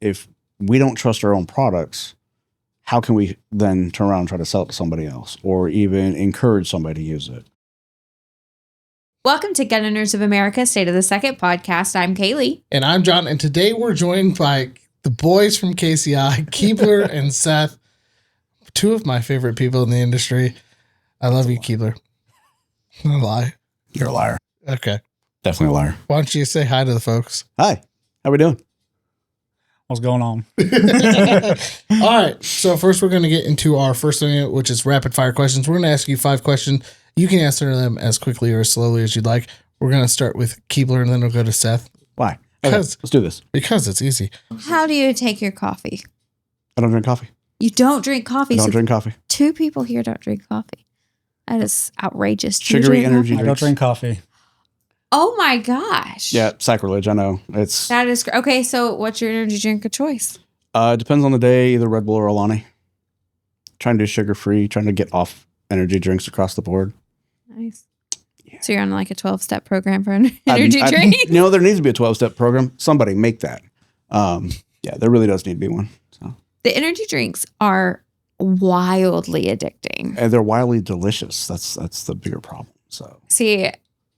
if we don't trust our own products, how can we then turn around and try to sell it to somebody else or even encourage somebody to use it? Welcome to Gun Owners of America State of the Second podcast. I'm Kailey. And I'm John. And today we're joined by the boys from KCI, Keebler and Seth, two of my favorite people in the industry. I love you, Keebler. No lie. You're a liar. Okay. Definitely a liar. Why don't you say hi to the folks? Hi. How we doing? What's going on? All right. So first we're going to get into our first thing, which is rapid fire questions. We're going to ask you 5 questions. You can answer them as quickly or as slowly as you'd like. We're going to start with Keebler and then we'll go to Seth. Why? Because let's do this. Because it's easy. How do you take your coffee? I don't drink coffee. You don't drink coffee? I don't drink coffee. 2 people here don't drink coffee. That is outrageous. Sugary energy I don't drinks. drink coffee. Oh my gosh. Yeah, sacrilege. I know. That is okay. So what's your energy drink of choice? It depends on the day, either Red Bull or Alani. Trying to do sugar-free, trying to get off energy drinks across the board. Nice. Yeah. So you're on like a 12-step program for energy drink? There needs to be a 12-step program. Somebody make that. Yeah, there really does need to be one. So. The energy drinks are wildly addicting. And they're wildly delicious. That's the bigger problem. So see,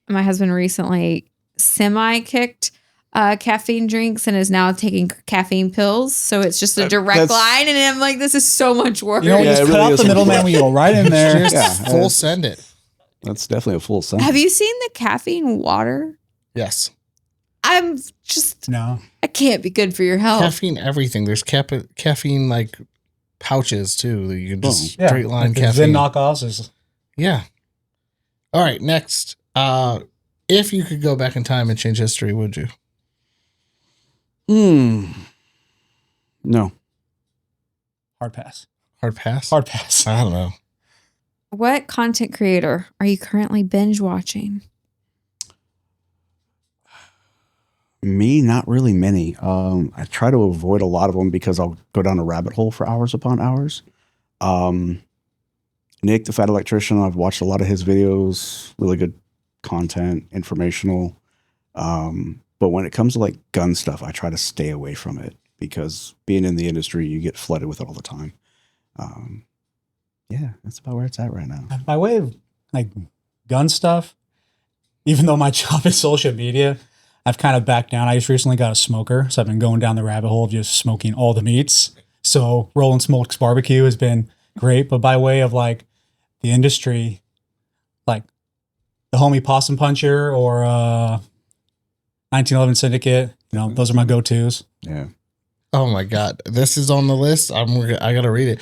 my husband recently semi-kicked caffeine drinks and is now taking caffeine pills. So it's just a direct line. And I'm like, this is so much work. You know, just cut out the middleman. We go right in there. Full send it. That's definitely a full send. Have you seen the caffeine water? Yes. I'm just, no. I can't be good for your health. Caffeine, everything. There's caffeine like pouches too. That you can just straight line like caffeine. Zen knockoffs is. Yeah. All right. Next. If you could go back in time and change history, would you? No. Hard pass. Hard pass? Hard pass. I don't know. What content creator are you currently binge watching? Me, not really many. I try to avoid a lot of them because I'll go down a rabbit hole for hours upon hours. Nick, the Fat Electrician, I've watched a lot of his videos, really good content, informational. But when it comes to like gun stuff, I try to stay away from it because being in the industry, you get flooded with it all the time. Yeah, that's about where it's at right now. By way of like gun stuff, even though my job is social media, I've kind of backed down. I just recently got a smoker, so I've been going down the rabbit hole of just smoking all the meats. So Rollin' Smokes Barbecue has been great, but by way of like the industry, like the homie Possum Puncher or 1911 Syndicate, those are my go-tos. Yeah. Oh my God, this is on the list. I gotta read it.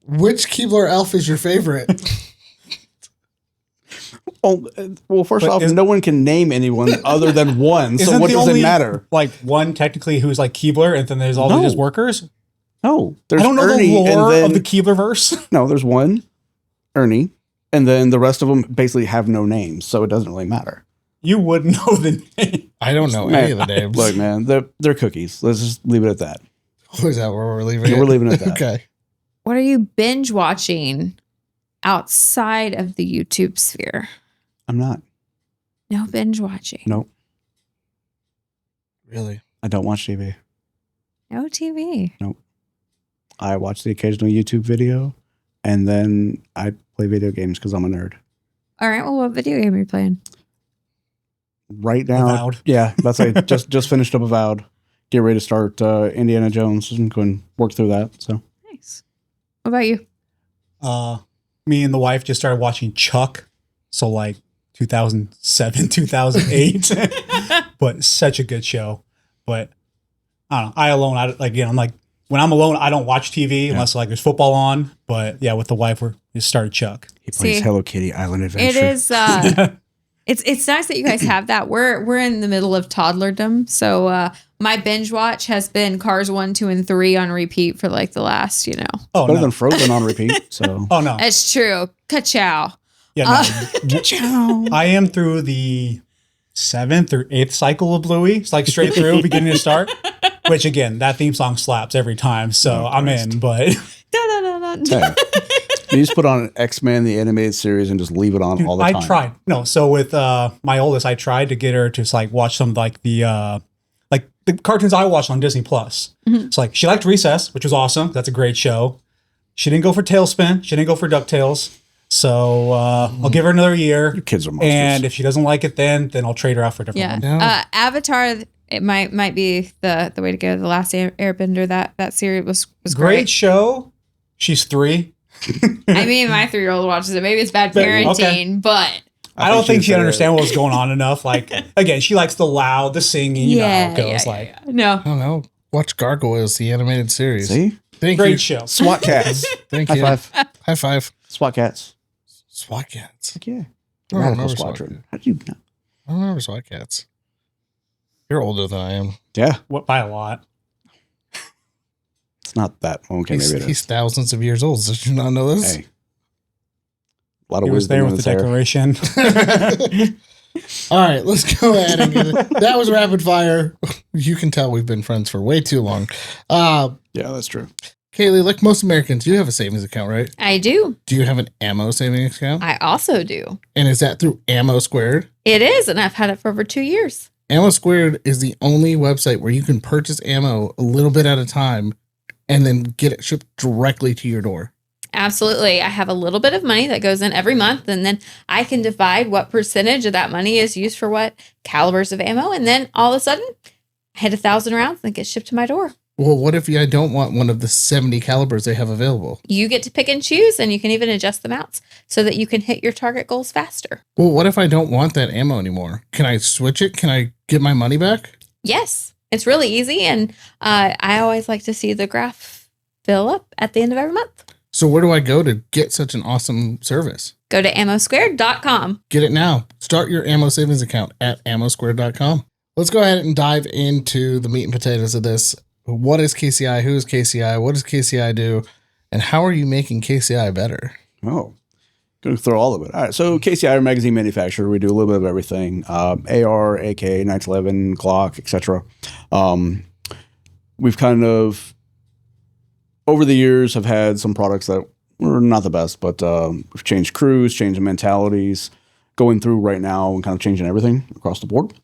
Which Keebler elf is your favorite? Well, first off, no one can name anyone other than one. So what does it matter? Like one technically who's like Keebler, and then there's all of his workers. No, there's I don't know Ernie, the lore of the Keebler verse. No, there's one, Ernie, and then the rest of them basically have no names, so it doesn't really matter. You would know the name. I don't know any of the names. Look, man, they're cookies. Let's just leave it at that. Is that where we're leaving it? We're leaving it at that. Okay. What are you binge watching outside of the YouTube sphere? I'm not. No binge watching. Nope. Really? I don't watch TV. No TV. Nope. I watch the occasional YouTube video, and then I play video games because I'm a nerd. All right. Well, what video game are you playing? Right now, Avowed. Yeah, that's like just finished up Avowed. Get ready to start Indiana Jones and go and work through that. So nice. What about you? Me and the wife just started watching Chuck. So like 2007, 2008, but such a good show. But I don't know. I'm like, when I'm alone, I don't watch TV unless like there's football on. But yeah, with the wife, we just started Chuck. He plays Hello Kitty Island Adventure. It is. It's nice that you guys have that. We're in the middle of toddlerdom, so my binge watch has been Cars 1, 2, and 3 on repeat for like the last, Oh, better than Frozen on repeat. So oh no, it's true. Ka-chow. Yeah, no. I am through the 7th or 8th cycle of Bluey. It's like straight through, beginning to start. Which again, that theme song slaps every time, so I'm in. But yeah. You just put on X-Men, the animated series, and just leave it on all the time. I tried. No, so with my oldest, I tried to get her to like watch some like the like the cartoons I watched on Disney Plus. It's like she liked Recess, which was awesome. That's a great show. She didn't go for Tailspin. She didn't go for DuckTales. So I'll give her another year. Your kids are monsters. And if she doesn't like it, then I'll trade her out for a different one. No. Avatar, it might be the way to go. The Last Airbender, that series was Great show. She's 3. I mean, my 3-year-old watches it. Maybe it's bad parenting, but I don't think she'd understand what was going on enough. Like, again, she likes the loud, the singing, you know how it goes. No. I don't know. Watch Gargoyles, the animated series. See? Thank Great you. show. SWAT cats. Thank High you. five. High five. SWAT cats. SWAT cats. Heck yeah. I don't Radical remember SWAT Squadron. cats. How do you know? I don't remember SWAT cats. You're older than I am. Yeah. What, by a lot. It's not that. Okay, maybe it He's is. thousands of years old. Did you not know this? Hey. A lot of He was wisdom there in with the his hair. declaration. All right, let's go ahead and get it. That was rapid fire. You can tell we've been friends for way too long. Yeah, that's true. Kaylee, like most Americans, you have a savings account, right? I do. Do you have an ammo savings account? I also do. And is that through Ammo²? It is, and I've had it for over 2 years. Ammo² is the only website where you can purchase ammo a little bit at a time and then get it shipped directly to your door. Absolutely. I have a little bit of money that goes in every month, and then I can divide what percentage of that money is used for what calibers of ammo. And then all of a sudden, I hit 1,000 rounds and it gets shipped to my door. Well, what if I don't want one of the 70 calibers they have available? You get to pick and choose, and you can even adjust the mounts so that you can hit your target goals faster. Well, what if I don't want that ammo anymore? Can I switch it? Can I get my money back? Yes, it's really easy. And I always like to see the graph fill up at the end of every month. So where do I go to get such an awesome service? Go to ammo².com. Get it now. Start your ammo savings account at ammo².com. Let's go ahead and dive into the meat and potatoes of this. What is KCI? Who is KCI? What does KCI do? And how are you making KCI better? Oh, going to throw all of it. All right. So KCI, are a magazine manufacturer. We do a little bit of everything. AR, AK, 911, Glock, etc. We've kind of, over the years, have had some products that were not the best, but we've changed crews, changed mentalities, going through right now and kind of changing everything across the board.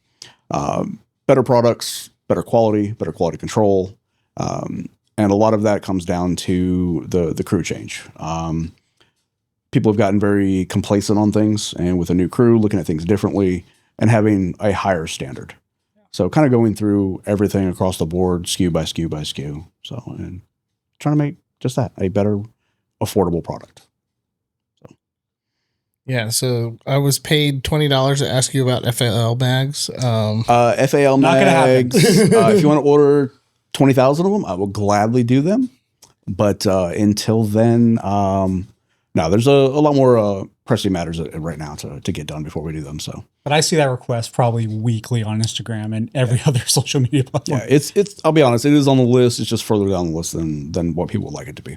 Better products, better quality control. And a lot of that comes down to the crew change. People have gotten very complacent on things, and with a new crew, looking at things differently and having a higher standard. So kind of going through everything across the board, SKU by SKU by SKU. So, and trying to make just that, a better, affordable product. Yeah, so I was paid $20 to ask you about FAL bags. FAL Not gonna happen. mags. If you want to order 20,000 of them, I will gladly do them. But until then, no, there's a lot more pressing matters right now to get done before we do them. So, But I see that request probably weekly on Instagram and every other social media platform. yeah, it's. I'll be honest, it is on the list. It's just further down the list than what people would like it to be.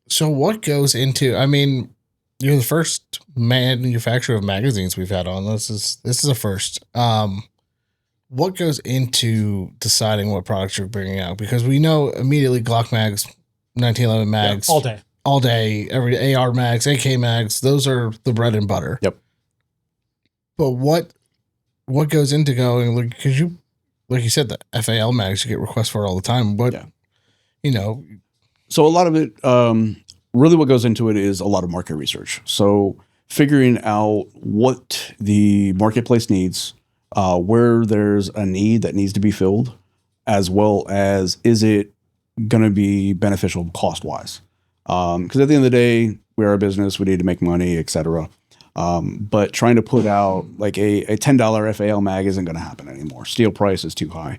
So what goes into, I mean, you're the first manufacturer of magazines we've had on. This is a first. What goes into deciding what products you're bringing out? Because we know immediately Glock mags, 1911 mags, Yeah, all day, every AR mags, AK mags, those are the bread and butter. Yep. But what goes into going, because you, like you said, the FAL mags you get requests for all the time. But, Yeah. you know, So a lot of it, really what goes into it is a lot of market research. So figuring out what the marketplace needs, where there's a need that needs to be filled, as well as is it going to be beneficial cost-wise? Because at the end of the day, we're a business, we need to make money, etc. But trying to put out like a $10 FAL mag isn't going to happen anymore. Steel price is too high.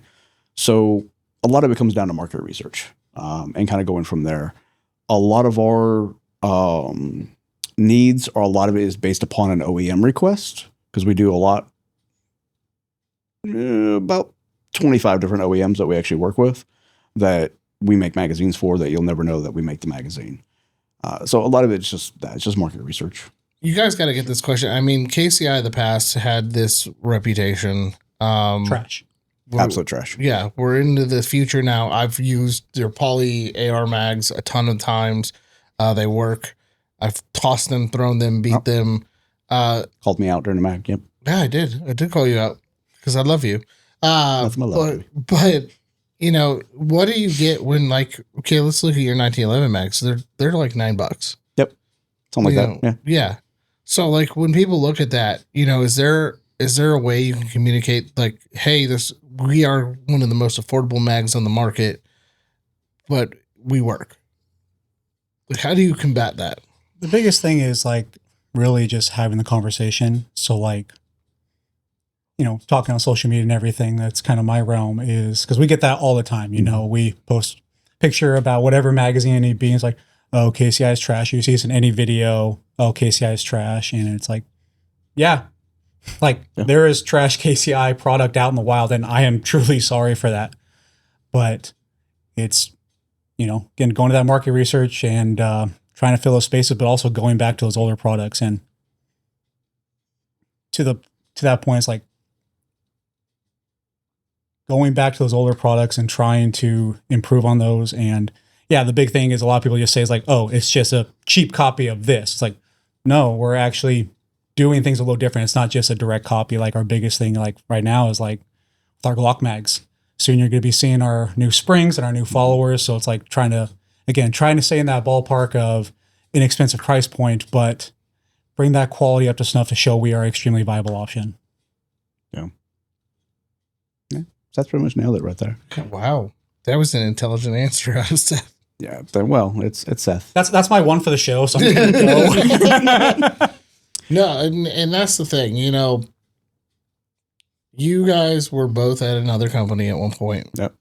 So a lot of it comes down to market research. And kind of going from there. A lot of our needs, or a lot of it is based upon an OEM request, because we do a lot, about 25 different OEMs that we actually work with that we make magazines for, that you'll never know that we make the magazine. So a lot of it's just that. It's just market research. you guys got to get this question. I mean, KCI in the past had this reputation. Trash. Absolute trash. Yeah, we're into the future now. I've used their poly AR mags a ton of times. They work. I've tossed them, thrown them, beat them. Called me out during the mag. Yep. Yeah, I did. I did call you out because I love you. That's my love. But you know, what do you get when, like, okay, let's look at your 1911 mags. They're like $9. Yep. Something like You that. know, yeah. So like when people look at that, you know, is there a way you can communicate like, hey, we are one of the most affordable mags on the market, but we work. Like, how do you combat that? The biggest thing is like really just having the conversation. So like, you know, talking on social media and everything, that's kind of my realm, is because we get that all the time. You know, we post picture about whatever magazine it need be. It's like, oh, KCI is trash. You see this in any video. Oh, KCI is trash. And it's like, yeah, like there is trash KCI product out in the wild. And I am truly sorry for that. But it's, you know, again, going to that market research and trying to fill those spaces, but also going back to those older products. And to that point, it's like, going back to those older products and trying to improve on those. And yeah, the big thing is a lot of people just say, it's like, oh, it's just a cheap copy of this. It's like, no, we're actually doing things a little different. It's not just a direct copy. Like our biggest thing like right now is like with our Glock mags. Soon you're going to be seeing our new springs and our new followers. So it's like trying to stay in that ballpark of inexpensive price point, but bring that quality up to snuff to show we are an extremely viable option. Yeah. That's pretty much nailed it right there. Wow. That was an intelligent answer out of Seth. Yeah. Well, it's Seth. That's my one for the show. So I'm gonna go. No, and that's the thing, you know, you guys were both at another company at one point. Yep.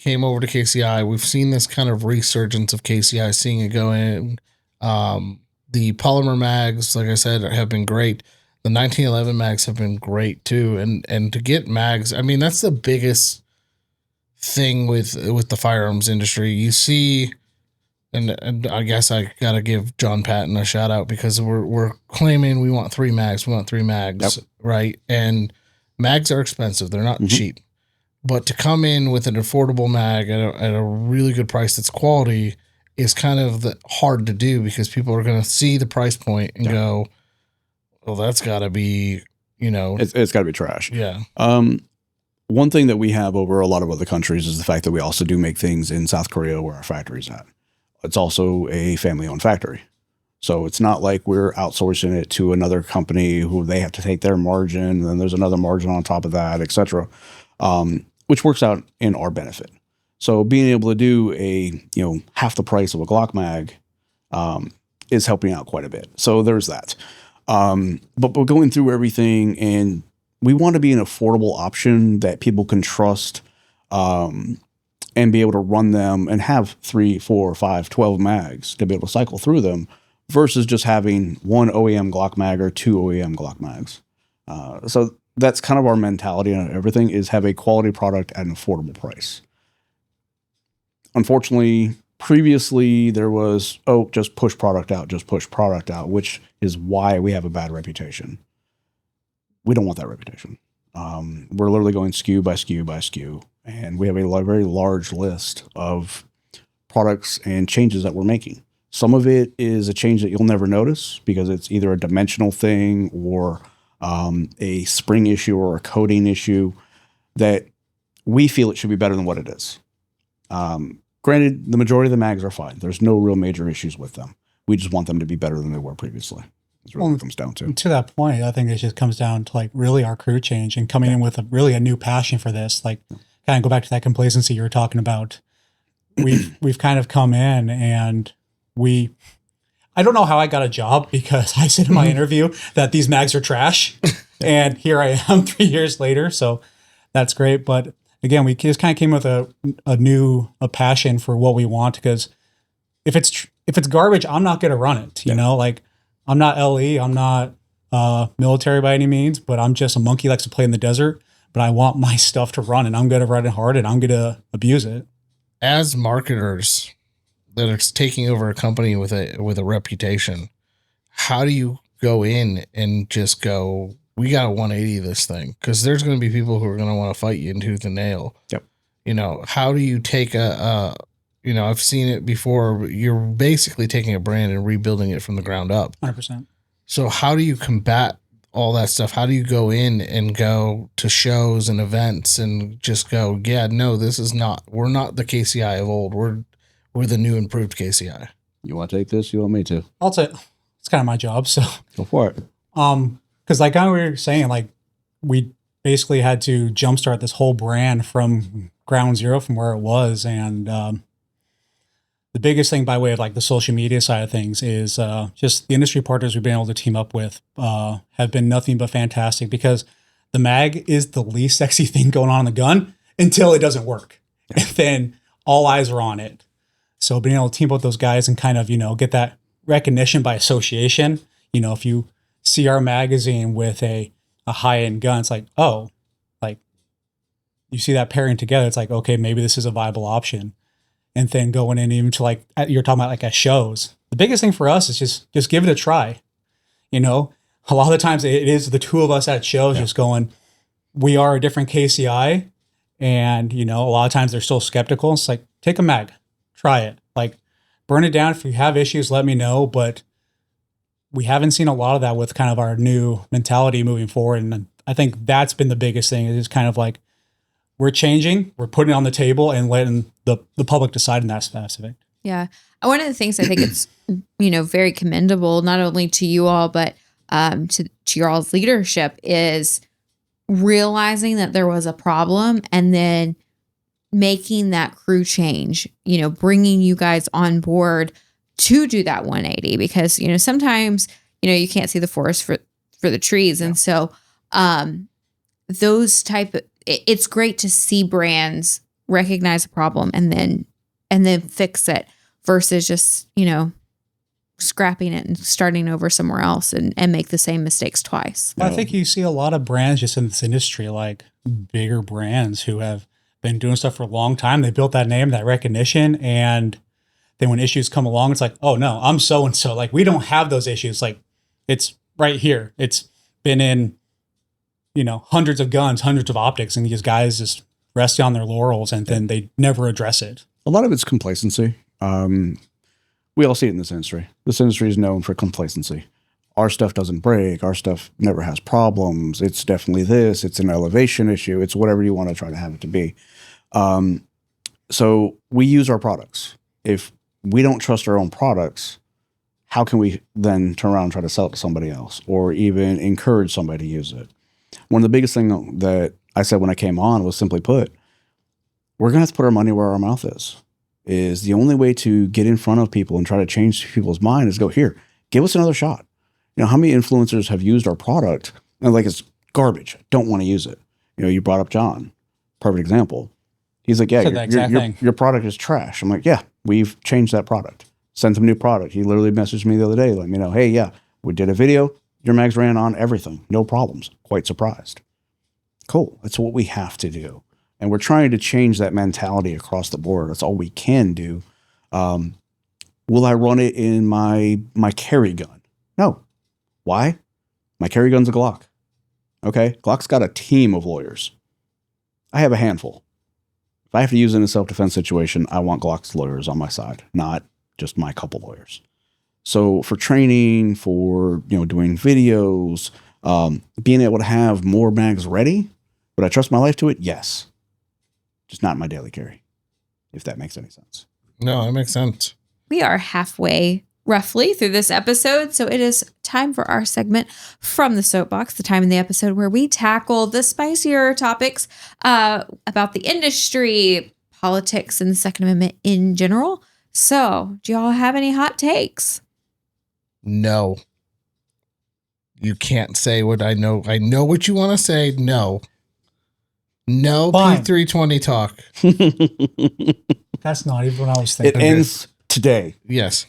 Came over to KCI. We've seen this kind of resurgence of KCI, seeing it go in. The polymer mags, like I said, have been great. The 1911 mags have been great too. And to get mags, I mean, that's the biggest thing with the firearms industry. You see, and I guess I got to give John Patton a shout out, because we're claiming we want 3 mags. We want 3 mags, yep. Right? And mags are expensive. They're not cheap. But to come in with an affordable mag at a really good price that's quality is kind of hard to do, because people are going to see the price point and go, well, that's got to be, you know. It's got to be trash. Yeah. One thing that we have over a lot of other countries is the fact that we also do make things in South Korea where our factory's at. It's also a family-owned factory. So it's not like we're outsourcing it to another company who they have to take their margin, and then there's another margin on top of that, et cetera, which works out in our benefit. So being able to do half the price of a Glock mag is helping out quite a bit. So there's that. But we're going through everything, and we want to be an affordable option that people can trust and be able to run them and have 3, 4, 5, 12 mags to be able to cycle through them, versus just having 1 OEM Glock mag or 2 OEM Glock mags. So that's kind of our mentality on everything, is have a quality product at an affordable price. Unfortunately, previously there was, just push product out, which is why we have a bad reputation. We don't want that reputation. We're literally going SKU by SKU by SKU, and we have a very large list of products and changes that we're making. Some of it is a change that you'll never notice because it's either a dimensional thing or a spring issue or a coating issue that we feel it should be better than what it is. Granted, the majority of the mags are fine. There's no real major issues with them. We just want them to be better than they were previously. That's really what it comes down to. To that point, I think it just comes down to like really our crew change and coming in with a new passion for this. Like kind of go back to that complacency you were talking about. We've kind of come in and I don't know how I got a job, because I said in my interview that these mags are trash, and here I am 3 years later. So that's great. But again, we just kind of came with a passion for what we want, because if it's garbage, I'm not going to run it. You know, like I'm not LE, I'm not military by any means, but I'm just a monkey that likes to play in the desert. But I want my stuff to run, and I'm going to run it hard, and I'm going to abuse it. As marketers that are taking over a company with a reputation, how do you go in and just go, we got a 180 this thing? Because there's going to be people who are going to want to fight you in tooth and nail. Yep. You know, how do you take I've seen it before. You're basically taking a brand and rebuilding it from the ground up. 100%. So how do you combat all that stuff? How do you go in and go to shows and events and just go, yeah, no, we're not the KCI of old. We're the new improved KCI. You want to take this? You want me to? I'll say it's kind of my job. So, Go for it. because like we were saying, like we basically had to jumpstart this whole brand from ground zero from where it was. And the biggest thing by way of like the social media side of things is just the industry partners we've been able to team up with have been nothing but fantastic, because the mag is the least sexy thing going on in the gun until it doesn't work. Yeah. And then all eyes are on it. So being able to team up with those guys and kind of, get that recognition by association, if you see our magazine with a high-end gun, it's like, oh, like you see that pairing together, it's like, okay, maybe this is a viable option. And then going in even to like, you're talking about like at shows, the biggest thing for us is just give it a try. A lot of the times it is the two of us at shows just going, we are a different KCI. And, a lot of times they're still skeptical. It's like, take a mag, try it, like burn it down. If you have issues, let me know. But we haven't seen a lot of that with kind of our new mentality moving forward. And I think that's been the biggest thing, is kind of like, we're changing, we're putting it on the table and letting the public decide in that aspect. Yeah. One of the things I think it's, very commendable, not only to you all, but to your all's leadership, is realizing that there was a problem and then making that crew change, bringing you guys on board to do that 180, because, sometimes, you can't see the forest for the trees. And so those it's great to see brands recognize a problem and then fix it, versus just, scrapping it and starting over somewhere else and make the same mistakes twice. I think you see a lot of brands just in this industry, like bigger brands who have been doing stuff for a long time. They built that name, that recognition. And then when issues come along, it's like, oh no, I'm so-and-so. Like, we don't have those issues. Like, it's right here. It's been in, hundreds of guns, hundreds of optics, and these guys just resting on their laurels, and then they never address it. A lot of it's complacency. We all see it in this industry. This industry is known for complacency. Our stuff doesn't break. Our stuff never has problems. It's definitely this. It's an elevation issue. It's whatever you want to try to have it to be. So we use our products. If we don't trust our own products, how can we then turn around and try to sell it to somebody else, or even encourage somebody to use it? One of the biggest things that I said when I came on was, simply put, we're going to have to put our money where our mouth is the only way to get in front of people and try to change people's mind is go, here, give us another shot. How many influencers have used our product and like, it's garbage, don't want to use it. You brought up John, perfect example. He's like, yeah, your product is trash. I'm like, yeah, we've changed that product. Sent him a new product. He literally messaged me the other day, let me know, hey, yeah, we did a video. Your mags ran on everything. No problems. Quite surprised. Cool. That's what we have to do. And we're trying to change that mentality across the board. That's all we can do. Will I run it in my carry gun? No. Why? My carry gun's a Glock. Okay? Glock's got a team of lawyers. I have a handful. If I have to use it in a self-defense situation, I want Glock's lawyers on my side, not just my couple lawyers. So for training, for doing videos, being able to have more mags ready, would I trust my life to it? Yes. Just not my daily carry, if that makes any sense. No, that makes sense. We are halfway roughly through this episode, so it is time for our segment From the Soapbox, the time in the episode where we tackle the spicier topics about the industry, politics, and the Second Amendment in general. So, do y'all have any hot takes? No. You can't say what I know. I know what you want to say. No. No. Fine. P320 talk. That's not even what I was thinking. It ends today. Yes.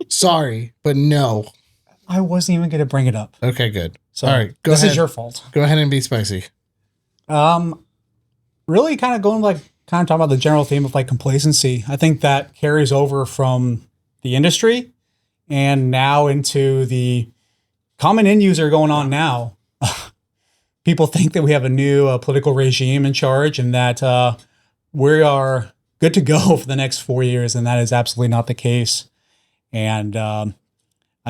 Sorry, but no. I wasn't even going to bring it up. Okay, good. So all right, this is your fault. Go ahead and be spicy. Really kind of talking about the general theme of like complacency. I think that carries over from the industry and now into the common end user going on now. People think that we have a new political regime in charge and that we are good to go for the next 4 years. And that is absolutely not the case. And I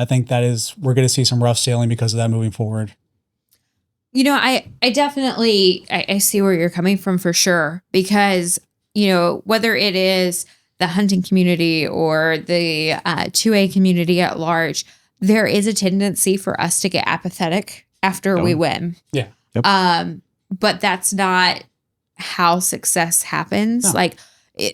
think we're going to see some rough sailing because of that moving forward. I definitely I see where you're coming from for sure, because whether it is the hunting community or the 2A community at large, there is a tendency for us to get apathetic after we win. Yeah. Yep. But that's not how success happens. No. Like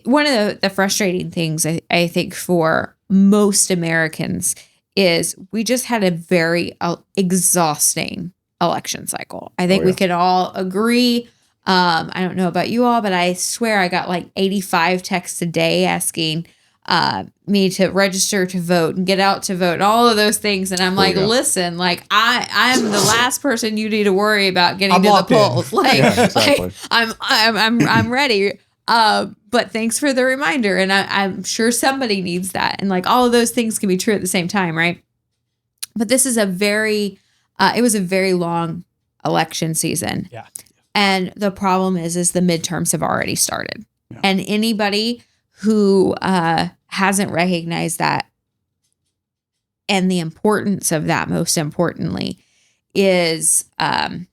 one of the frustrating things I think for most Americans is we just had a very exhausting election cycle. I think we could all agree. I don't know about you all, but I swear I got like 85 texts a day asking me to register to vote and get out to vote and all of those things. And I'm listen, like I'm the last person you need to worry about getting to the polls. Like, exactly. I'm ready. But thanks for the reminder. And I'm sure somebody needs that. And like all of those things can be true at the same time. Right. But this is it was a very long election season. Yeah. And the problem is the midterms have already started. Yeah. And anybody who hasn't recognized that and the importance of that, most importantly, is I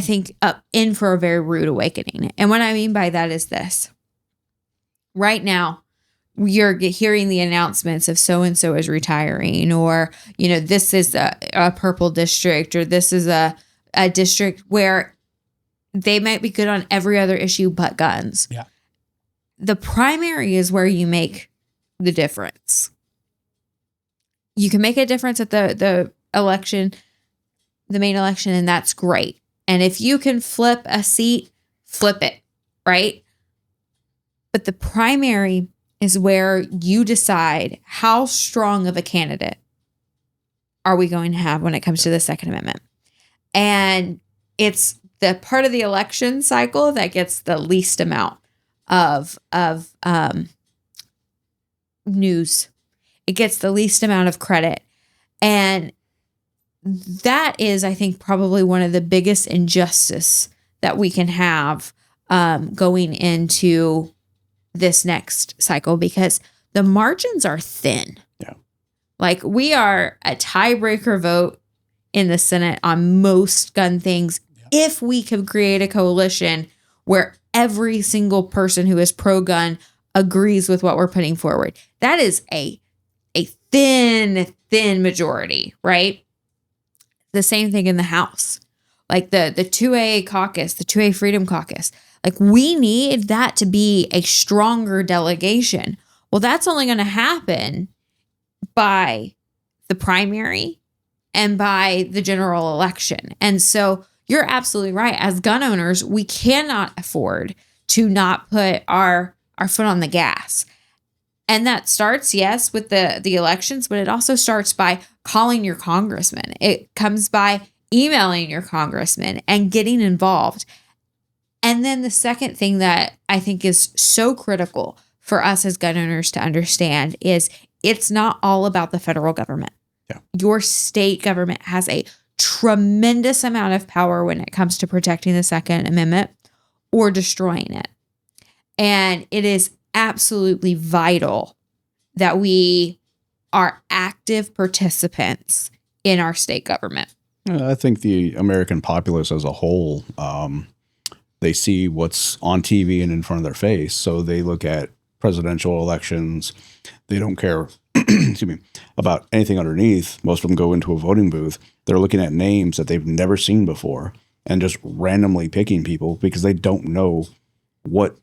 think in for a very rude awakening. And what I mean by that is this. Right now, you're hearing the announcements of so-and-so is retiring, or, this is a purple district, or this is a district where they might be good on every other issue but guns. Yeah. The primary is where you make the difference. You can make a difference at the election, the main election, and that's great. And if you can flip a seat, flip it, right? But the primary is where you decide how strong of a candidate are we going to have when it comes to the Second Amendment. And it's the part of the election cycle that gets the least amount of news. It gets the least amount of credit. And that is, I think, probably one of the biggest injustice that we can have going into this next cycle, because the margins are thin. Yeah. Like we are a tiebreaker vote in the Senate on most gun things. Yeah. If we can create a coalition where every single person who is pro-gun agrees with what we're putting forward, that is a thin majority, right? The same thing in the House, like the 2A caucus, the 2A Freedom Caucus. Like we need that to be a stronger delegation. Well, that's only going to happen by the primary and by the general election. And so you're absolutely right. As gun owners, we cannot afford to not put our foot on the gas. And that starts, yes, with the elections, but it also starts by calling your congressman. It comes by emailing your congressman and getting involved. And then the second thing that I think is so critical for us as gun owners to understand is it's not all about the federal government. Yeah. Your state government has a tremendous amount of power when it comes to protecting the Second Amendment or destroying it. And it is absolutely vital that we are active participants in our state government. I think the American populace as a whole, they see what's on TV and in front of their face. So they look at presidential elections. They don't care excuse me, about anything underneath. Most of them go into a voting booth. They're looking at names that they've never seen before and just randomly picking people because they don't know what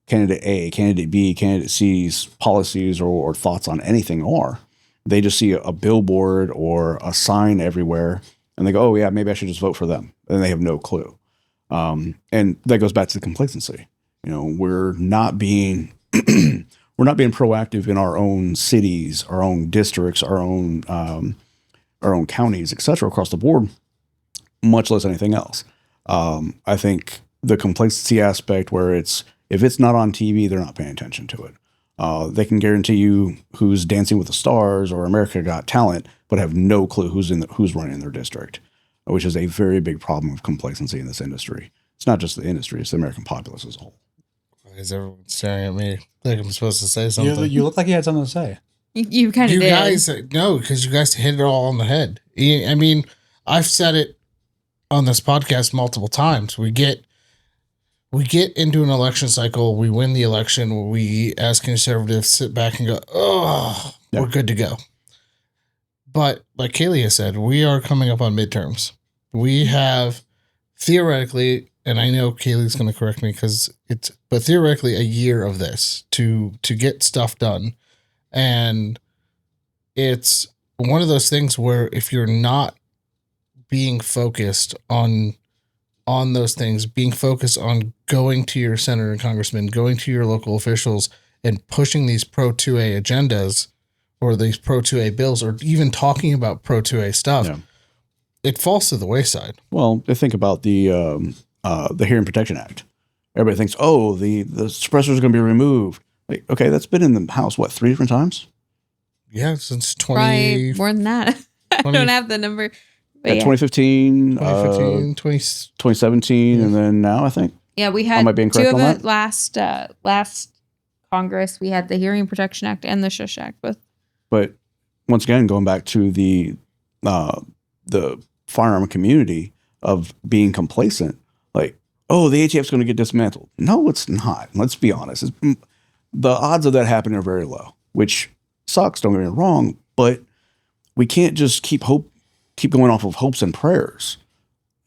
candidate A, candidate B, candidate C's policies or thoughts on anything are. They just see a billboard or a sign everywhere and they go, oh yeah, maybe I should just vote for them. And they have no clue. And that goes back to the complacency. We're not being proactive in our own cities, our own districts, our own counties, et cetera, across the board, much less anything else. I think the complacency aspect where if it's not on TV, they're not paying attention to it. They can guarantee you who's Dancing with the Stars or America Got Talent, but have no clue who's running in their district, which is a very big problem of complacency in this industry. It's not just the industry; it's the American populace as a whole. Why is everyone staring at me like I'm supposed to say something? You look like you had something to say. You kind of did. You guys, no, because you guys hit it all on the head. I mean, I've said it on this podcast multiple times. We get into an election cycle, we win the election, we as conservatives sit back and go, oh, we're good to go. But like Kailey has said, we are coming up on midterms. We have theoretically, and I know Kaylee's going to correct me but theoretically a year of this to get stuff done. And it's one of those things where if you're not being focused on those things, being focused on going to your senator and congressman, going to your local officials and pushing these pro 2A agendas or these pro 2A bills, or even talking about pro 2A stuff, it falls to the wayside. Well, I think about the Hearing Protection Act. Everybody thinks, oh, the suppressor is going to be removed. Like, okay, that's been in the House, what, 3 different times? Yeah, since Probably more than that. I don't have the number. But 2015, 2017, and then now, I think. Yeah, we had Am I being two correct of on it last Congress. We had the Hearing Protection Act and the Shush Act. But once again, going back to the firearm community of being complacent, like, oh, the ATF's going to get dismantled. No, it's not. Let's be honest. The odds of that happening are very low, which sucks, don't get me wrong, but we can't just keep going off of hopes and prayers.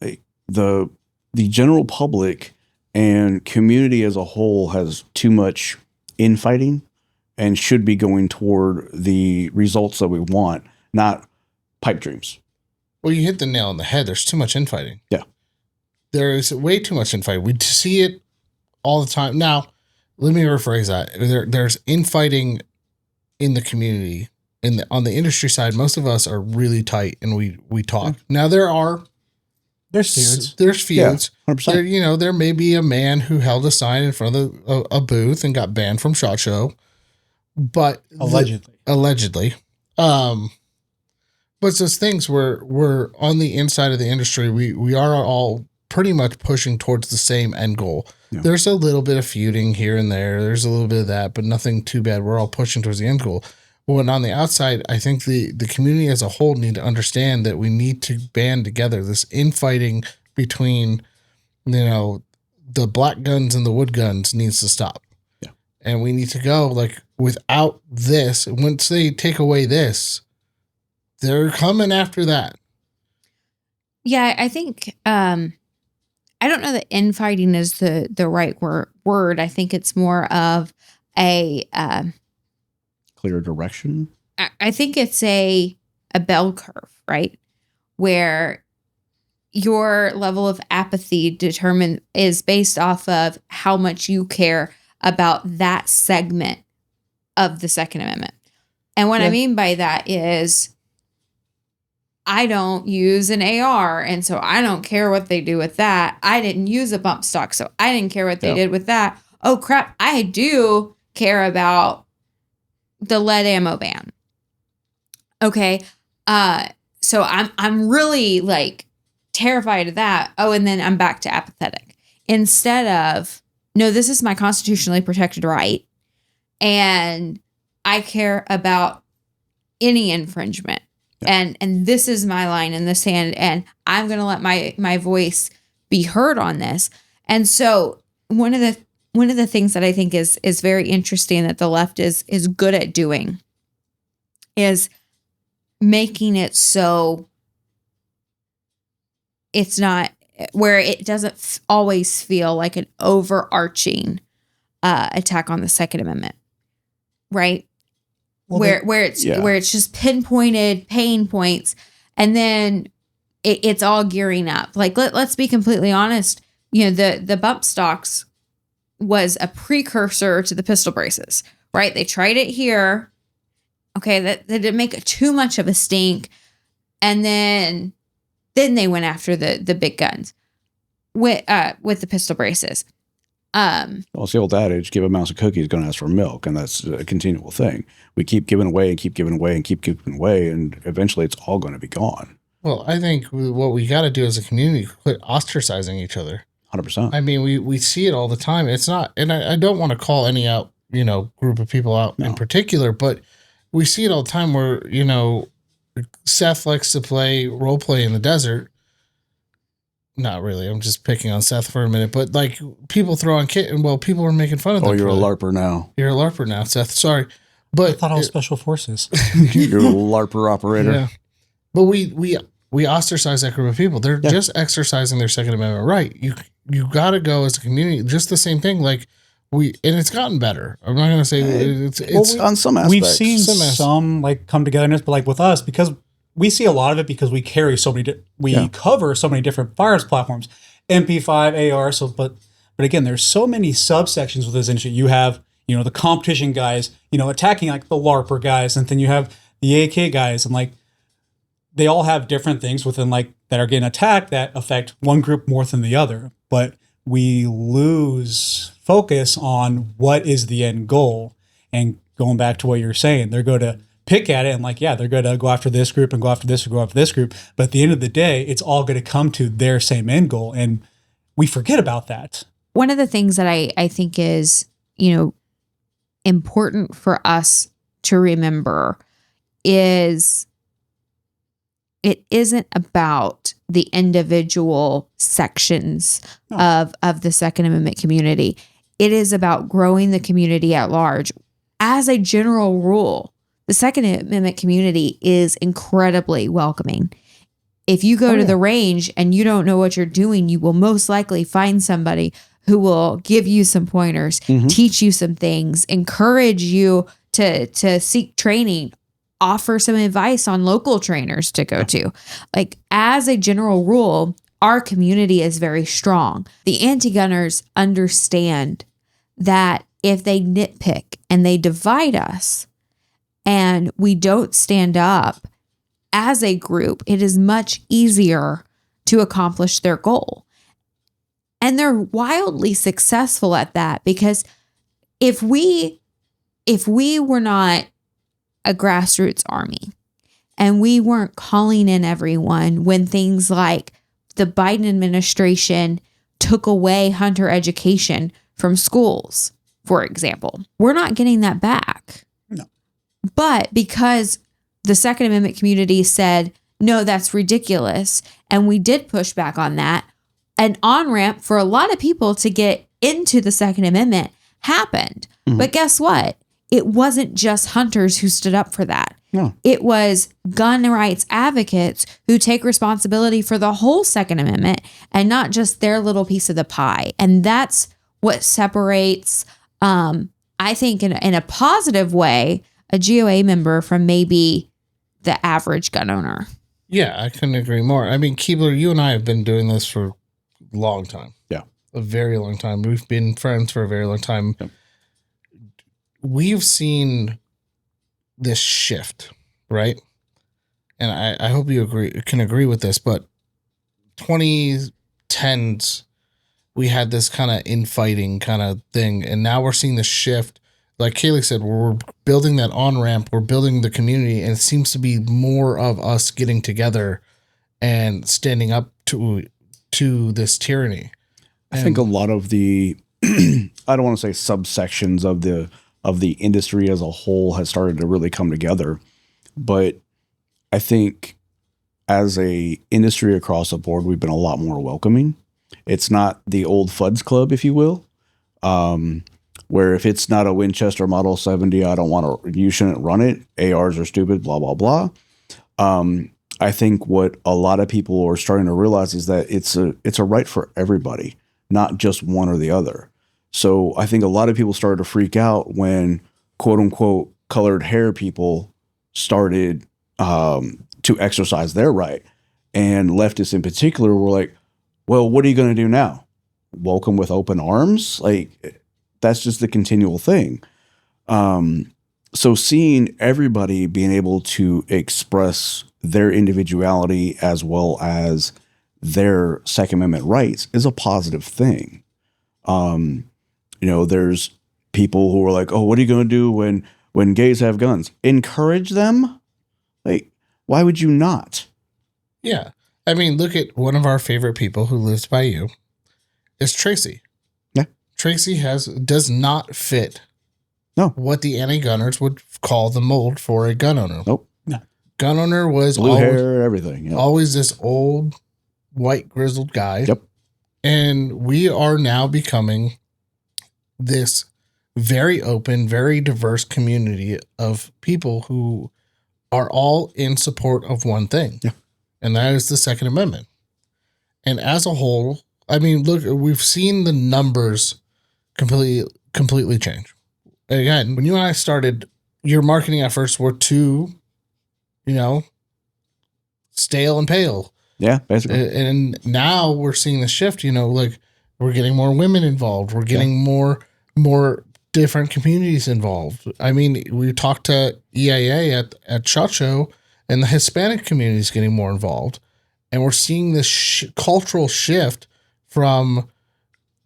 Like, the general public and community as a whole has too much infighting and should be going toward the results that we want, not pipe dreams. Well, you hit the nail on the head. There's too much infighting. Yeah. There is way too much infighting. We see it all the time. Now, let me rephrase that. There's infighting in the community. On the industry side, most of us are really tight and we talk. Now, there's feuds. There's feuds. Yeah, 100%. There may be a man who held a sign in front of a booth and got banned from SHOT Show. But allegedly. But it's those things where we're on the inside of the industry. We are all pretty much pushing towards the same end goal. Yeah. There's a little bit of feuding here and there. There's a little bit of that, but nothing too bad. We're all pushing towards the end goal. When on the outside, I think the community as a whole need to understand that we need to band together. This infighting between, the black guns and the wood guns needs to stop. Yeah. And we need to go, like, without this, once they take away this, they're coming after that. Yeah, I think I don't know that infighting is the right word. I think it's more of a clear direction. I think it's a bell curve, right? Where your level of apathy is based off of how much you care about that segment of the Second Amendment. And what I mean by that is I don't use an AR, and so I don't care what they do with that. I didn't use a bump stock, so I didn't care what they did with that. Oh, crap. I do care about the lead ammo ban. Okay. So I'm really, like, terrified of that. Oh, and then I'm back to apathetic. Instead of, no, this is my constitutionally protected right, and I care about any infringement. And this is my line in the sand, and I'm going to let my voice be heard on this. And so one of the things that I think is very interesting that the left is good at doing is making it so it's not where it doesn't always feel like an overarching attack on the Second Amendment, right? Well, where it's just pinpointed pain points, and then it's all gearing up. Like let's be completely honest. The bump stocks was a precursor to the pistol braces, right? They tried it here. Okay, that didn't make it too much of a stink, and then they went after the big guns with the pistol braces. Well, it's the old adage, give a mouse a cookie, is going to ask for milk, and that's a continual thing. We keep giving away and keep giving away and keep giving away, and eventually it's all going to be gone. Well, I think what we got to do as a community, quit ostracizing each other. 100%. I mean, we see it all the time. It's not, and I don't want to call any out, group of people out in particular, but we see it all the time where, Seth likes to play role play in the desert. Not really. I'm just picking on Seth for a minute, but like people throw on kit, and well, people were making fun of them. Oh, you're a for that. LARPer now. You're a LARPer now, Seth. Sorry, I but thought I was special forces. You're a LARPer operator. yeah. But we ostracize that group of people. They're just exercising their Second Amendment right. You got to go as a community. Just the same thing. Like and it's gotten better. I'm not going to say it's on some aspects. We've seen some like come togetherness, but like with us, because we see a lot of it because we carry so many, cover so many different firearms platforms, MP5, AR. So, but again, there's so many subsections with this industry. You have, the competition guys, attacking like the LARPer guys, and then you have the AK guys, and like they all have different things within like that are getting attacked that affect one group more than the other. But we lose focus on what is the end goal. And going back to what you're saying, they're going to pick at it and like, they're going to go after this group and go after this or go after this group. But at the end of the day, it's all going to come to their same end goal. And we forget about that. One of the things that I think is, important for us to remember is it isn't about the individual sections of the Second Amendment community. It is about growing the community at large. As a general rule, the Second Amendment community is incredibly welcoming. If you go to the range and you don't know what you're doing, you will most likely find somebody who will give you some pointers, teach you some things, encourage you to seek training, offer some advice on local trainers to go to. Like, as a general rule, our community is very strong. The anti-gunners understand that if they nitpick and they divide us and we don't stand up as a group, it is much easier to accomplish their goal. And they're wildly successful at that, because if we were not a grassroots army and we weren't calling in everyone when things like the Biden administration took away hunter education from schools, for example, we're not getting that back. No. But because the Second Amendment community said, no, that's ridiculous, and we did push back on that, an on-ramp for a lot of people to get into the Second Amendment happened. But guess what? It wasn't just hunters who stood up for that. No. It was gun rights advocates who take responsibility for the whole Second Amendment and not just their little piece of the pie. And that's what separates, I think, in a positive way, a GOA member from maybe the average gun owner. Yeah, I couldn't agree more. I mean, Keebler, you and I have been doing this for a long time. Yeah. A very long time. We've been friends for a very long time. Yep. We've seen this shift, right? And I hope you can agree with this, but 2010s, we had this kind of infighting kind of thing, and now we're seeing the shift. Like Kailey said, we're building that on-ramp, we're building the community, and it seems to be more of us getting together and standing up to this tyranny. I think a lot of the, I don't want to say subsections of the industry as a whole has started to really come together. But I think as a industry across the board, we've been a lot more welcoming. It's not the old FUDS club, if you will, where if it's not a Winchester Model 70, you shouldn't run it. ARs are stupid, blah, blah, blah. I think what a lot of people are starting to realize is that it's a right for everybody, not just one or the other. So I think a lot of people started to freak out when quote unquote colored hair people started to exercise their right. And leftists in particular were like, well, what are you going to do now? Welcome with open arms? Like, that's just the continual thing. So seeing everybody being able to express their individuality as well as their Second Amendment rights is a positive thing. There's people who are like, oh, what are you going to do when gays have guns? Encourage them? Like, why would you not? Yeah. I mean, look at one of our favorite people who lives by you. It's Tracy. Yeah. Tracy does not fit what the anti-gunners would call the mold for a gun owner. Nope. No. gun owner was Blue hair, everything. Yep. always this old white grizzled guy. Yep. And we are now becoming this very open, very diverse community of people who are all in support of one thing. Yeah. And that is the Second Amendment. And as a whole, I mean, look, we've seen the numbers completely change. Again, when you and I started, your marketing efforts were too, stale and pale. Yeah, basically. And now we're seeing the shift, like we're getting more women involved. We're getting more different communities involved. I mean, we talked to EIA at SHOT Show, and the Hispanic community is getting more involved. And we're seeing this cultural shift from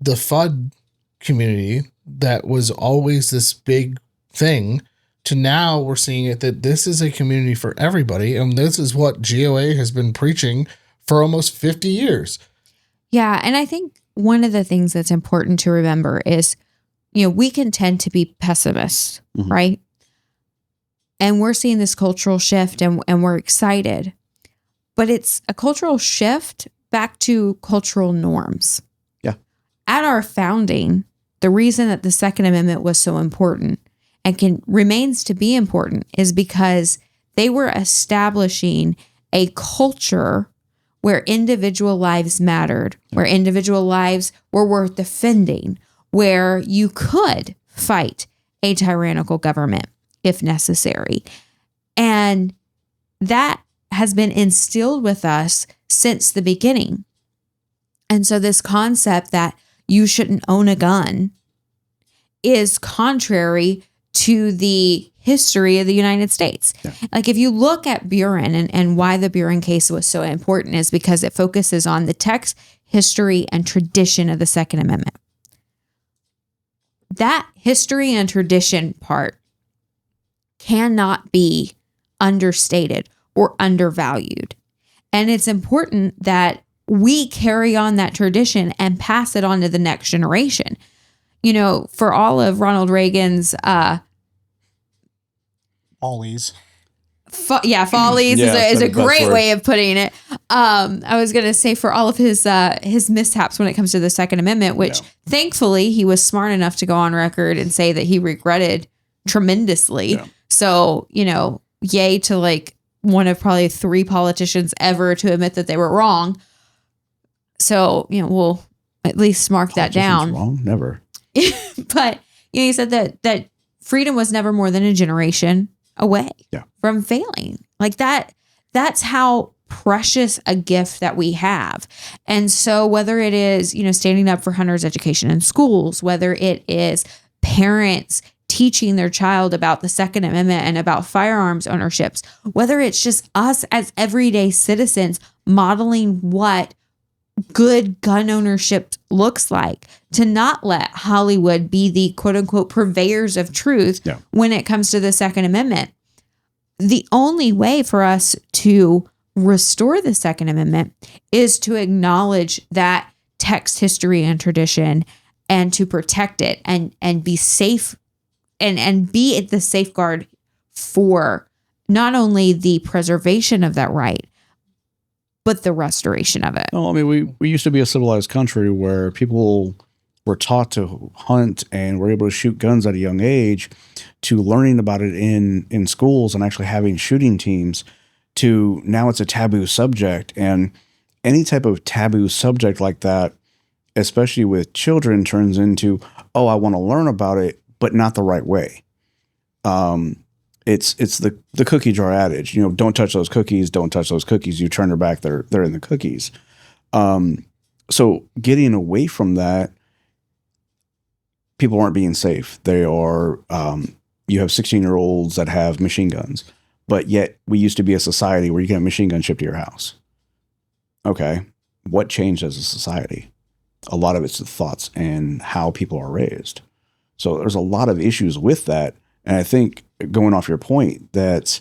the FUD community that was always this big thing to now we're seeing it that this is a community for everybody. And this is what GOA has been preaching for almost 50 years. Yeah. And I think one of the things that's important to remember is, we can tend to be pessimists, Mhm. right? And we're seeing this cultural shift and we're excited. But it's a cultural shift back to cultural norms. Yeah. At our founding, the reason that the Second Amendment was so important and remains to be important is because they were establishing a culture where individual lives mattered, where individual lives were worth defending, where you could fight a tyrannical government if necessary. And that has been instilled with us since the beginning. And so this concept that you shouldn't own a gun is contrary to the history of the United States. Yeah. Like if you look at Buren and why the Buren case was so important is because it focuses on the text, history, and tradition of the Second Amendment. That history and tradition part cannot be understated or undervalued. And it's important that we carry on that tradition and pass it on to the next generation. For all of Ronald Reagan's Follies. follies is a great way of putting it. I was going to say for all of his mishaps when it comes to the Second Amendment, which thankfully he was smart enough to go on record and say that he regretted tremendously. Yeah. So, yay to like one of probably 3 politicians ever to admit that they were wrong. So, we'll at least mark that down. Wrong? Never. But he said that freedom was never more than a generation away from failing. Like that's how precious a gift that we have. And so whether it is, standing up for hunters education in schools, whether it is parents teaching their child about the Second Amendment and about firearms ownerships, whether it's just us as everyday citizens modeling what good gun ownership looks like, to not let Hollywood be the quote unquote purveyors of truth when it comes to the Second Amendment. The only way for us to restore the Second Amendment is to acknowledge that text, history, and tradition and to protect it and be safe and be the safeguard for not only the preservation of that right, but the restoration of it. Well, I mean, we used to be a civilized country where people were taught to hunt and were able to shoot guns at a young age, to learning about it in schools and actually having shooting teams, to now it's a taboo subject. And any type of taboo subject like that, especially with children, turns into, oh, I want to learn about it, but not the right way. It's the cookie jar adage, don't touch those cookies, don't touch those cookies. You turn your back, they're in the cookies. So getting away from that, people aren't being safe. They are, you have 16-year-olds that have machine guns, but yet we used to be a society where you get a machine gun shipped to your house. Okay. What changed as a society? A lot of it's the thoughts and how people are raised. So there's a lot of issues with that. And I think, going off your point, that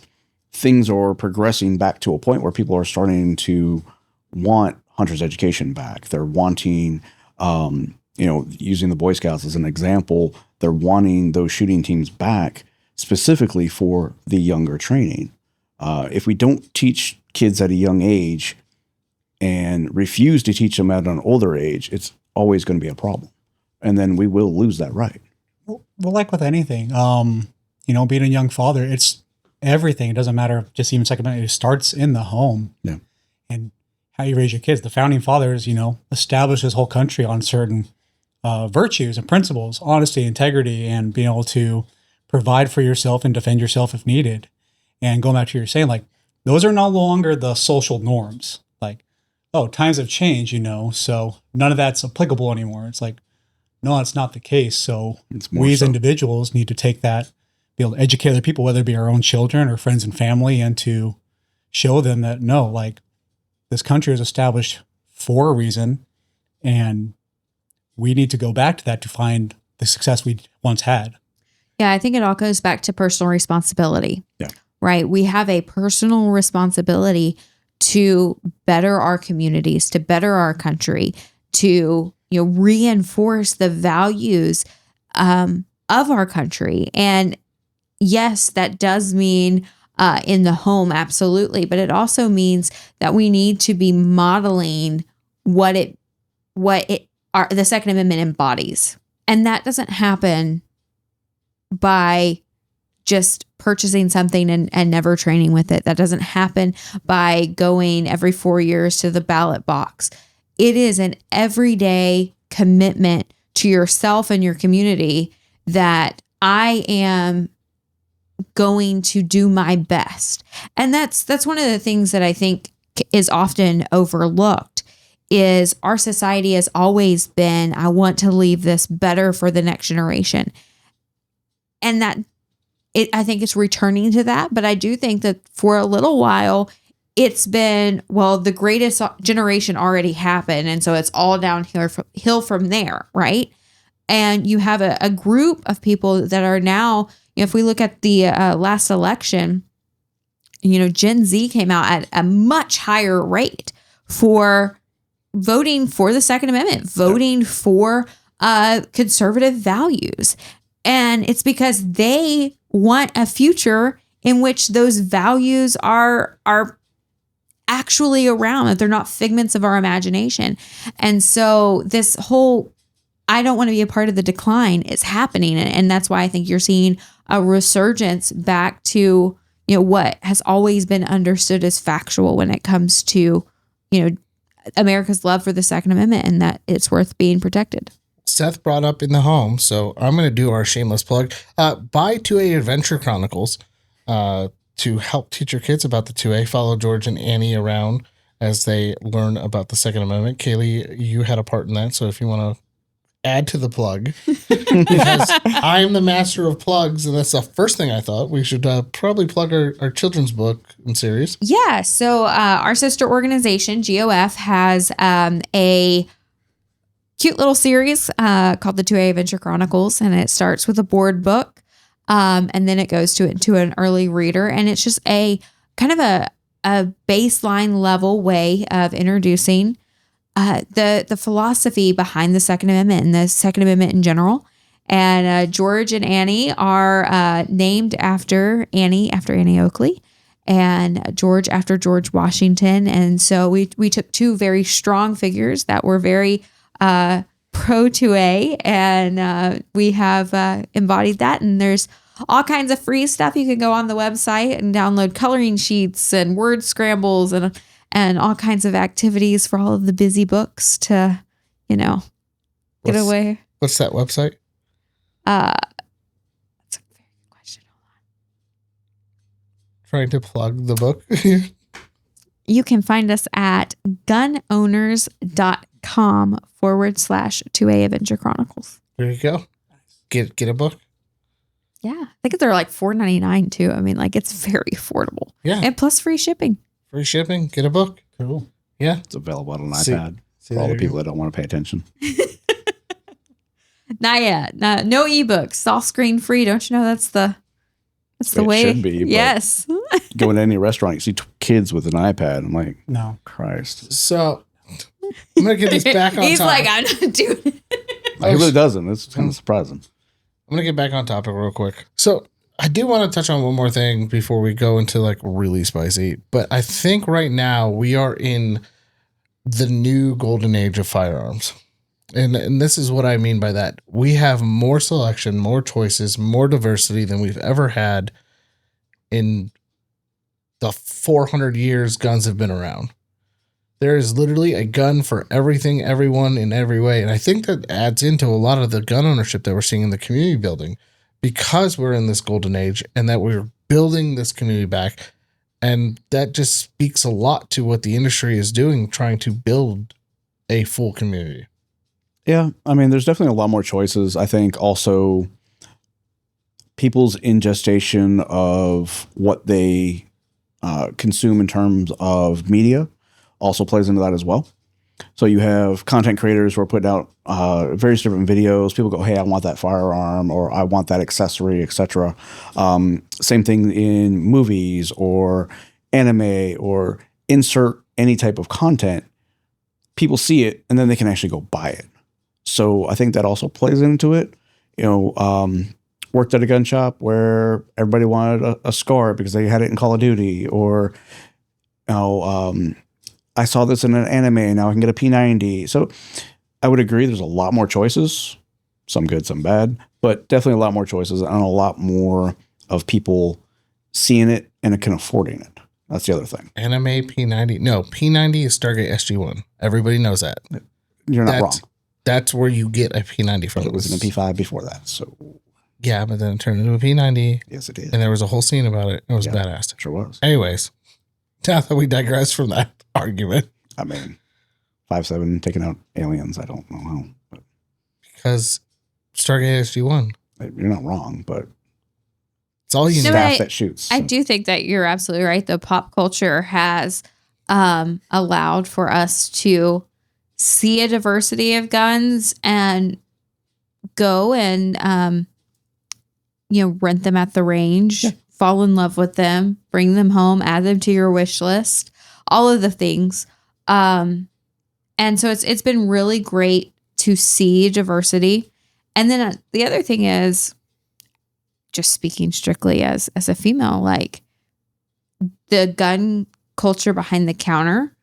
things are progressing back to a point where people are starting to want hunter's education back. They're wanting, using the Boy Scouts as an example, they're wanting those shooting teams back specifically for the younger training. If we don't teach kids at a young age and refuse to teach them at an older age, it's always going to be a problem. And then we will lose that right. Well, like with anything, being a young father, it's everything. It doesn't matter, just even second amendment, it starts in the home. Yeah. And how you raise your kids. The founding fathers, established this whole country on certain virtues and principles, honesty, integrity, and being able to provide for yourself and defend yourself if needed. And going back to what you're saying, like, those are no longer the social norms. Like, oh, times have changed, so none of that's applicable anymore. It's like, no, that's not the case. So we as individuals need to take that, be able to educate other people, whether it be our own children or friends and family, and to show them that, no, like, this country is established for a reason, and we need to go back to that to find the success we once had. Yeah, I think it all goes back to personal responsibility. Yeah. Right? We have a personal responsibility to better our communities, to better our country, to reinforce the values of our country. And yes, that does mean in the home, absolutely. But it also means that we need to be modeling what the Second Amendment embodies. And that doesn't happen by just purchasing something and never training with it. That doesn't happen by going every 4 years to the ballot box. It is an everyday commitment to yourself and your community that I am going to do my best. And that's one of the things that I think is often overlooked is our society has always been, I want to leave this better for the next generation. And I think it's returning to that. But I do think that for a little while, it's been, well, the greatest generation already happened. And so it's all downhill from there, right? And you have a group of people that are now, if we look at the last election, Gen Z came out at a much higher rate for voting for the Second Amendment, voting for conservative values. And it's because they want a future in which those values are actually around, that they're not figments of our imagination. And so this whole, I don't want to be a part of the decline is happening. And that's why I think you're seeing a resurgence back to, what has always been understood as factual when it comes to, America's love for the Second Amendment and that it's worth being protected. Seth brought up in the home, so I'm going to do our shameless plug. Buy 2A Adventure Chronicles to help teach your kids about the 2A. Follow George and Annie around as they learn about the Second Amendment. Kaylee, you had a part in that, so if you want to add to the plug, because I'm the master of plugs, and that's the first thing I thought. We should probably plug our children's book and series. Yeah, so our sister organization, GOF, has a cute little series called the 2A Adventure Chronicles, and it starts with a board book, and then it goes to an early reader, and it's just a kind of a baseline level way of introducing the philosophy behind the Second Amendment and the Second Amendment in general. And George and Annie are named after Annie Oakley, and George after George Washington. And so we took two very strong figures that were very pro 2A, and we have embodied that. And there's all kinds of free stuff. You can go on the website and download coloring sheets and word scrambles and all kinds of activities for all of the busy books to, get away. What's that website? That's a very good question. Hold on. Trying to plug the book. You can find us at gunowners.com/2A Adventure Chronicles. There you go. Get a book. Yeah. I think they're like $4.99 too. I mean, like, it's very affordable. Yeah. And plus free shipping. Free shipping. Get a book. Cool. Yeah. It's available on an iPad See for all the there. people that don't want to pay attention. Not yet. No ebooks. It's all screen free. Don't you know that's the way It should be. But Yes. go into any restaurant, you see kids with an iPad. I'm like, No. Christ. So I'm going to get this back on He's topic. like, I'm not doing it. He really doesn't. It's kind of surprising. I'm going to get back on topic real quick. So I do want to touch on one more thing before we go into like really spicy, but I think right now we are in the new golden age of firearms. And this is what I mean by that. We have more selection, more choices, more diversity than we've ever had in the 400 years guns have been around. There is literally a gun for everything, everyone, in every way. And I think that adds into a lot of the gun ownership that we're seeing in the community building because we're in this golden age and that we're building this community back. And that just speaks a lot to what the industry is doing, trying to build a full community. Yeah, I mean, there's definitely a lot more choices. I think also people's ingestion of what they consume in terms of media also plays into that as well. So you have content creators who are putting out various different videos. People go, hey, I want that firearm or I want that accessory, etc. Same thing in movies or anime or insert any type of content. People see it and then they can actually go buy it. So I think that also plays into it. You know, worked at a gun shop where everybody wanted a SCAR because they had it in Call of Duty, or you know, I saw this in an anime, now I can get a P90. So I would agree there's a lot more choices, some good, some bad, but definitely a lot more choices and a lot more of people seeing it and can affording it. That's the other thing. Anime P90. No, P90 is Stargate SG1. Everybody knows that. You're not wrong. That's where you get a P90 from. But it was an MP5 before that. So yeah, but then it turned into a P90. Yes, it did. And there was a whole scene about it. It was badass. Sure was. Anyways, now that we digress from that argument. I mean, 5.7 taking out aliens. I don't know how. But because Stargate SG1. You're not wrong, but it's all you No, need. Staff that shoots. I do think that you're absolutely right. The pop culture has allowed for us to see a diversity of guns and go and rent them at the range, fall in love with them, bring them home, add them to your wish list, all of the things. And so it's been really great to see diversity. And then the other thing is, just speaking strictly as a female, like the gun culture behind the counter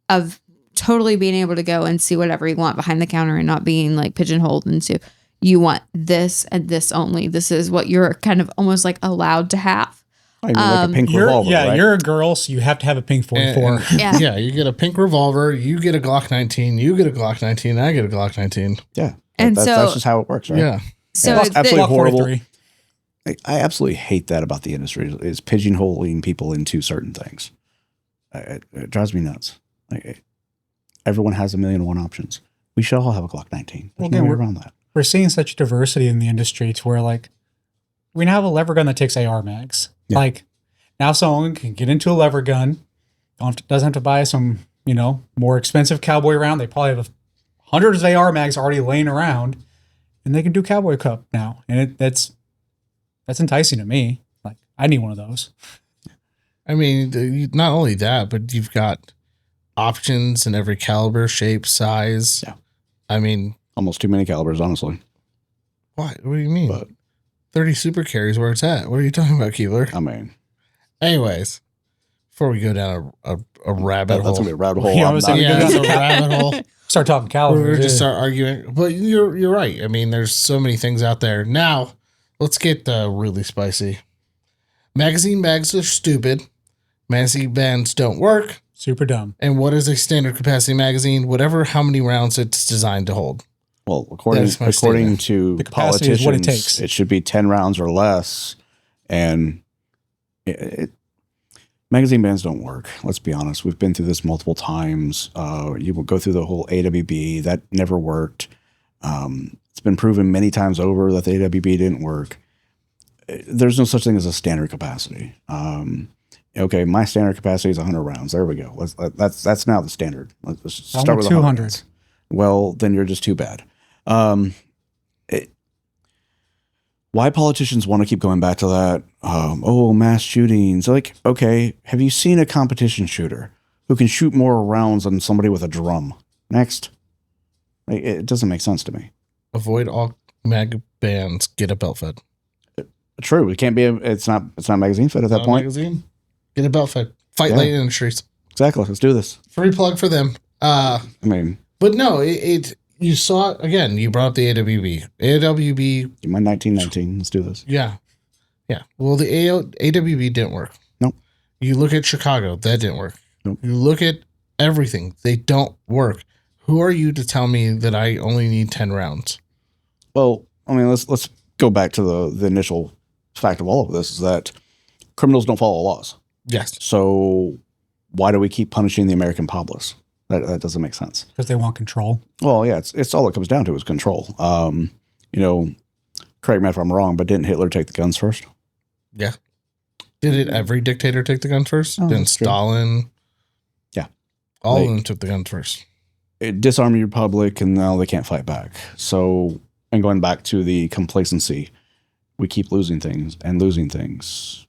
of totally being able to go and see whatever you want behind the counter and not being like pigeonholed into you want this and this only. This is what you're kind of almost like allowed to have. I mean, like a pink revolver, right? You're a girl, so you have to have a pink 44. Yeah, you get a pink revolver, you get a Glock 19, you get a Glock 19, I get a Glock 19. Yeah. And that's just how it works, right? Yeah. So it's absolutely horrible. 43. I absolutely hate that about the industry is pigeonholing people into certain things. It drives me nuts. Like, everyone has 1,000,001 options. We should all have a Glock 19. There's no way around that. We're seeing such diversity in the industry to where, like, we now have a lever gun that takes AR mags. Yeah. Like, now someone can get into a lever gun, doesn't have to buy some, more expensive cowboy round. They probably have hundreds of AR mags already laying around, and they can do Cowboy Cup now. And that's enticing to me. Like, I need one of those. I mean, not only that, but you've got options in every caliber, shape, size. Yeah. I mean, almost too many calibers, honestly. What do you mean? But 30 super carries where it's at. What are you talking about, Keebler? I mean, anyways, before we go down a rabbit hole. That's gonna be a rabbit hole. Yeah, I'm it's not- a rabbit hole. Start talking calibers. We're just start arguing. But you're right. I mean, there's so many things out there. Now, let's get really spicy. Magazine bags are stupid. Magazine bands don't work. Super dumb. And what is a standard capacity magazine? Whatever, how many rounds it's designed to hold. Well, according to The capacity is politicians, what it takes. it should be 10 rounds or less. And magazine bans don't work. Let's be honest. We've been through this multiple times. You will go through the whole AWB. That never worked. It's been proven many times over that the AWB didn't work. There's no such thing as a standard capacity. Okay, my standard capacity is 100 rounds. There we go. That's now the standard. Let's start with 200. 100. Well, then you're just too bad. Why politicians want to keep going back to that? Mass shootings. Like, okay, have you seen a competition shooter who can shoot more rounds than somebody with a drum? Next. It doesn't make sense to me. Avoid all mag bans. Get a belt fed. True. It can't be. It's not magazine fit at that point. Magazine. Get a belt fit. Fight Yeah. Light Industries. Exactly. Let's do this. Free plug for them. I mean, But no, you saw it again. You brought up the AWB. AWB. my 1919. Let's do this. Yeah. Yeah. Well, the AWB didn't work. Nope. You look at Chicago. That didn't work. Nope. You look at everything. They don't work. Who are you to tell me that I only need 10 rounds? Well, I mean, let's go back to the initial fact of all of this is that criminals don't follow laws. Yes. So why do we keep punishing the American populace? That doesn't make sense. Because they want control. Well, yeah, it's all it comes down to is control. Correct me if I'm wrong, but didn't Hitler take the guns first? Yeah. Did every dictator take the guns first? Oh, Didn't that's true. Stalin? Yeah. All of them took the guns first. It disarmed the republic, and now they can't fight back. So, and going back to the complacency, we keep losing things and losing things.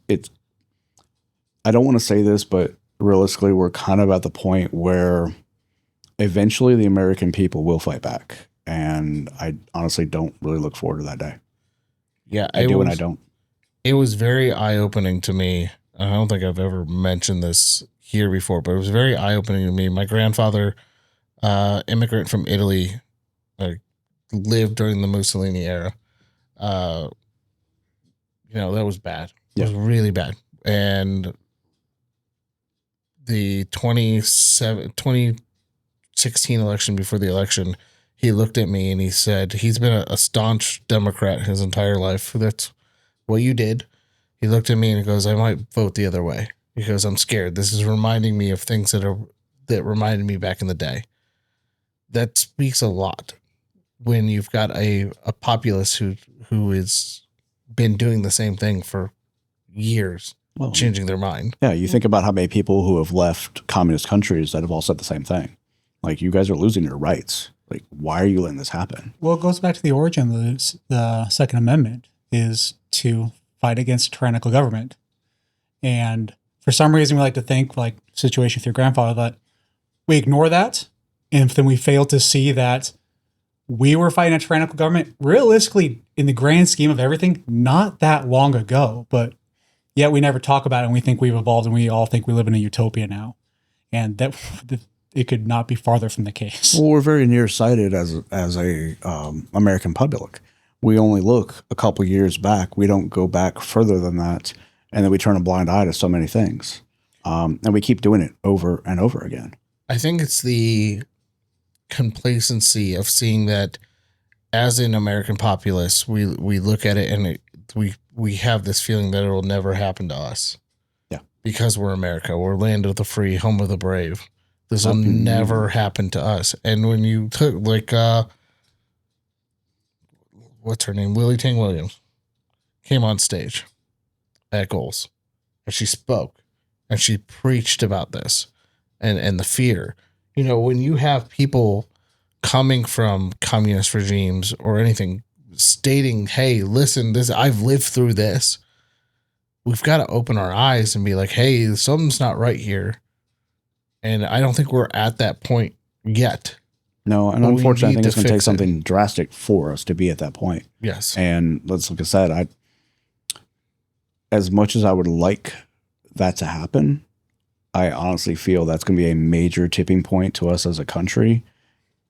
I don't want to say this, but realistically, we're kind of at the point where eventually the American people will fight back. And I honestly don't really look forward to that day. Yeah. I do and I don't. It was very eye-opening to me. I don't think I've ever mentioned this here before, but it was very eye-opening to me. My grandfather, immigrant from Italy, lived during the Mussolini era. That was bad. It was really bad. And the 2016 election, before the election, he looked at me and he said, he's been a staunch Democrat his entire life. That's what you did. He looked at me and he goes, I might vote the other way because I'm scared. This is reminding me of things that reminded me back in the day. That speaks a lot when you've got a populace who has been doing the same thing for years, changing their mind. Yeah, you think about how many people who have left communist countries that have all said the same thing. Like, you guys are losing your rights. Like, why are you letting this happen? Well, it goes back to the origin of the Second Amendment is to fight against a tyrannical government. And for some reason, we like to think, like situation with your grandfather, that we ignore that. And then we fail to see that we were fighting a tyrannical government, realistically, in the grand scheme of everything, not that long ago. But yet we never talk about it, and we think we've evolved, and we all think we live in a utopia now. And that it could not be farther from the case. Well, we're very nearsighted as a American public. We only look a couple years back. We don't go back further than that, and then we turn a blind eye to so many things. And we keep doing it over and over again. I think it's the complacency of seeing that as an American populace, we look at it and we have this feeling that it will never happen to us. Yeah. Because we're America. We're land of the free, home of the brave. This will never happen to us. And when you took what's her name? Lily Tang Williams came on stage at Goals and she spoke and she preached about this and the fear. When you have people coming from communist regimes or anything stating, hey, listen, I've lived through this. We've got to open our eyes and be like, hey, something's not right here. And I don't think we're at that point yet. No, and unfortunately, I think it's going to take something drastic for us to be at that point. Yes. And like I said, as much as I would like that to happen, I honestly feel that's going to be a major tipping point to us as a country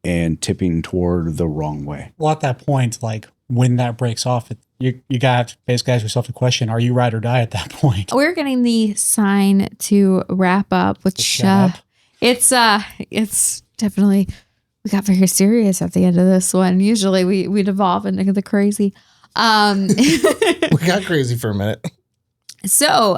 and tipping toward the wrong way. Well, at that point, like when that breaks off, you got to basically ask yourself the question, are you ride or die at that point? We're getting the sign to wrap up, which it's definitely, we got very serious at the end of this one. Usually we devolve into the crazy. We got crazy for a minute. So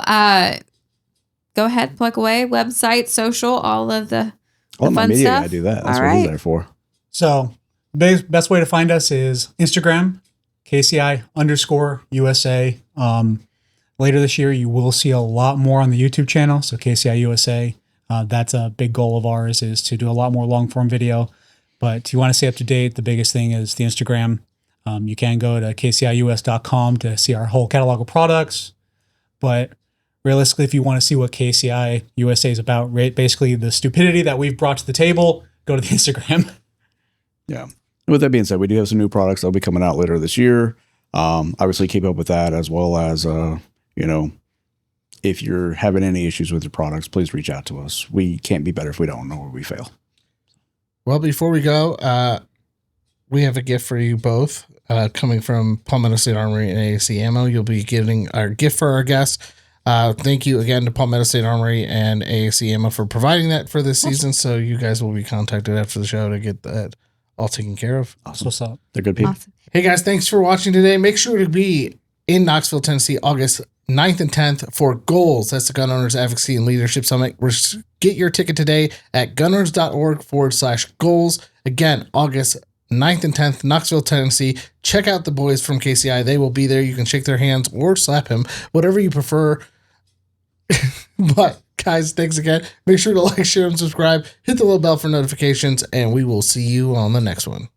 go ahead, plug away, website, social, all of the my fun media stuff. guy do that. That's all what right. he's there for. So best way to find us is Instagram, KCI_USA. Later this year, you will see a lot more on the YouTube channel. So KCI USA, that's a big goal of ours, is to do a lot more long form video. But you want to stay up to date, the biggest thing is the Instagram. You can go to kcius.com to see our whole catalog of products. But realistically, if you want to see what KCI USA is about, basically the stupidity that we've brought to the table, go to the Instagram. Yeah. With that being said, we do have some new products that'll be coming out later this year. Obviously keep up with that, as well as, if you're having any issues with your products, please reach out to us. We can't be better if we don't know where we fail. Well, before we go, we have a gift for you both coming from Palmetto State Armory and AAC Ammo. You'll be getting our gift for our guests. Thank you again to Palmetto State Armory and AAC Ammo for providing that for this season. So you guys will be contacted after the show to get that all taken care of. Awesome. What's up? They're good people. Awesome. Hey guys, thanks for watching today. Make sure to be in Knoxville, Tennessee, August 9th and 10th for Goals. That's the Gun Owners Advocacy and Leadership Summit. Get your ticket today at gunowners.org/goals. Again, August 9th and 10th, Knoxville, Tennessee. Check out the boys from KCI. They will be there. You can shake their hands or slap him, whatever you prefer. But guys, thanks again. Make sure to like, share, and subscribe. Hit the little bell for notifications, and we will see you on the next one.